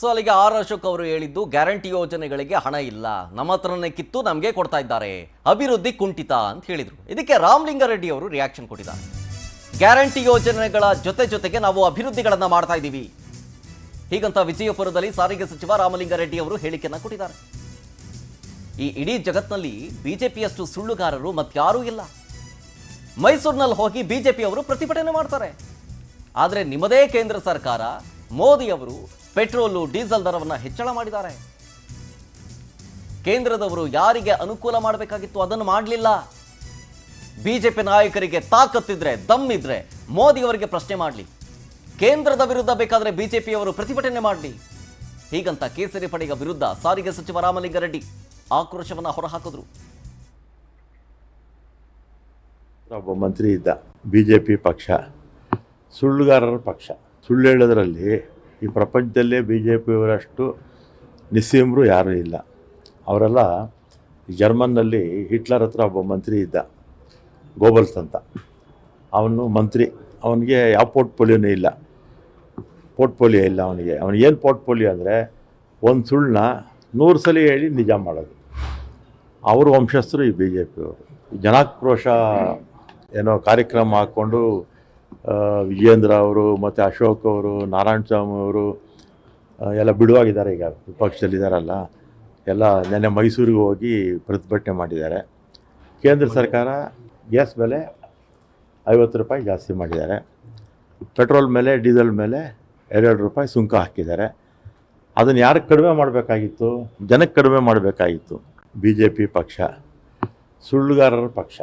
So ಅಲ್ಲಿಗೆ R Ashok ಅವರು ಹೇಳಿದ್ದು ಗ್ಯಾರಂಟಿ ಯೋಜನೆಗಳಿಗೆ ಹಣ ಇಲ್ಲ, ನಮ್ಮ ಹತ್ರನೇ ಕಿತ್ತು ನಮಗೆ ಕೊಡ್ತಾ ಇದ್ದಾರೆ, ಅಭಿವೃದ್ಧಿ ಕುಂಠಿತ ಅಂತ ಹೇಳಿದರು. ಇದಕ್ಕೆ ರಾಮಲಿಂಗಾರೆಡ್ಡಿ ಅವರು ರಿಯಾಕ್ಷನ್ ಕೊಟ್ಟಿದ್ದಾರೆ. ಗ್ಯಾರಂಟಿ ಯೋಜನೆಗಳ ಜೊತೆಗೆ ನಾವು ಅಭಿವೃದ್ಧಿಗಳನ್ನು ಮಾಡ್ತಾ ಇದ್ದೀವಿ ಹೀಗಂತ ವಿಜಯಪುರದಲ್ಲಿ ಸಾರಿಗೆ ಸಚಿವ ರಾಮಲಿಂಗಾರೆಡ್ಡಿ ಅವರು ಹೇಳಿಕೆಯನ್ನು ಕೊಟ್ಟಿದ್ದಾರೆ. ಈ ಇಡೀ ಜಗತ್ತಿನಲ್ಲಿ ಬಿಜೆಪಿಯಷ್ಟು ಸುಳ್ಳುಗಾರರು ಮತ್ತಾರೂ ಇಲ್ಲ. ಮೈಸೂರಿನಲ್ಲಿ ಹೋಗಿ ಬಿಜೆಪಿ ಅವರು ಪ್ರತಿಭಟನೆ ಮಾಡ್ತಾರೆ. ಆದರೆ ನಿಮ್ಮದೇ ಕೇಂದ್ರ ಸರ್ಕಾರ ಮೋದಿ ಅವರು ಪೆಟ್ರೋಲು ಡೀಸೆಲ್ ದರವನ್ನು ಹೆಚ್ಚಳ ಮಾಡಿದ್ದಾರೆ. ಕೇಂದ್ರದವರು ಯಾರಿಗೆ ಅನುಕೂಲ ಮಾಡಬೇಕಾಗಿತ್ತು ಅದನ್ನು ಮಾಡಲಿಲ್ಲ. ಬಿಜೆಪಿ ನಾಯಕರಿಗೆ ತಾಕತ್ತಿದ್ರೆ, ದಮ್ಮಿದ್ರೆ ಮೋದಿ ಅವರಿಗೆ ಪ್ರಶ್ನೆ ಮಾಡಲಿ, ಕೇಂದ್ರದ ವಿರುದ್ಧ ಬೇಕಾದರೆ ಬಿಜೆಪಿಯವರು ಪ್ರತಿಭಟನೆ ಮಾಡಲಿ ಹೀಗಂತ ಕೇಸರಿ ಪಡೆಯ ವಿರುದ್ಧ ಸಾರಿಗೆ ಸಚಿವ ರಾಮಲಿಂಗಾರೆಡ್ಡಿ ಆಕ್ರೋಶವನ್ನು ಹೊರಹಾಕಿದ್ರು. ಒಬ್ಬ ಮಂತ್ರಿ ಇದ್ದ, ಬಿಜೆಪಿ ಪಕ್ಷ ಸುಳ್ಳುಗಾರರ ಪಕ್ಷ. ಸುಳ್ಳು ಹೇಳೋದ್ರಲ್ಲಿ ಈ ಪ್ರಪಂಚದಲ್ಲೇ ಬಿಜೆಪಿಯವರಷ್ಟು ನಿಸ್ಸೀಮರು ಯಾರೂ ಇಲ್ಲ. ಅವರೆಲ್ಲ ಜರ್ಮನ್ನಲ್ಲಿ ಹಿಟ್ಲರ್ ಹತ್ರ ಒಬ್ಬ ಮಂತ್ರಿ ಇದ್ದ, ಗೋಬಲ್ಸ್ ಅಂತ. ಅವನು ಮಂತ್ರಿ, ಅವನಿಗೆ ಯಾವ ಪೋರ್ಟ್ಫೋಲಿಯೋನೇ ಇಲ್ಲ. ಅವನಿಗೇನು ಪೋರ್ಟ್ಫೋಲಿಯೋ ಅಂದರೆ ಒಂದು ಸುಳ್ಳನ್ನ 100 ಸಲ ಹೇಳಿ ನಿಜ ಮಾಡೋದು. ಅವರು ವಂಶಸ್ಥರು ಈ ಬಿ ಜೆ ಪಿಯವರು. ಜನಾಕ್ರೋಶ ಏನೋ ಕಾರ್ಯಕ್ರಮ ಹಾಕ್ಕೊಂಡು ವಿಜೇಂದ್ರ ಅವರು ಮತ್ತು ಅಶೋಕ್ ಅವರು, ನಾರಾಯಣ ಸ್ವಾಮಿ ಅವರು ಎಲ್ಲ ಬಿಡುವಾಗಿದ್ದಾರೆ. ಈಗ ವಿಪಕ್ಷದಲ್ಲಿದ್ದಾರಲ್ಲ, ಎಲ್ಲ ನೆನ್ನೆ ಮೈಸೂರಿಗೆ ಹೋಗಿ ಪ್ರತಿಭಟನೆ ಮಾಡಿದ್ದಾರೆ. ಕೇಂದ್ರ ಸರ್ಕಾರ ಗ್ಯಾಸ್ ಬೆಲೆ 50 ರೂಪಾಯಿ ಜಾಸ್ತಿ ಮಾಡಿದ್ದಾರೆ. ಪೆಟ್ರೋಲ್ ಮೇಲೆ, ಡೀಸೆಲ್ ಮೇಲೆ 2 ರೂಪಾಯಿ ಸುಂಕ ಹಾಕಿದ್ದಾರೆ. ಅದನ್ನು ಯಾರಿಗೆ ಕಡಿಮೆ ಮಾಡಬೇಕಾಗಿತ್ತು? ಜನಕ್ಕೆ ಕಡಿಮೆ ಮಾಡಬೇಕಾಗಿತ್ತು. ಬಿ ಜೆ ಪಿ ಪಕ್ಷ ಸುಳ್ಳುಗಾರರ ಪಕ್ಷ.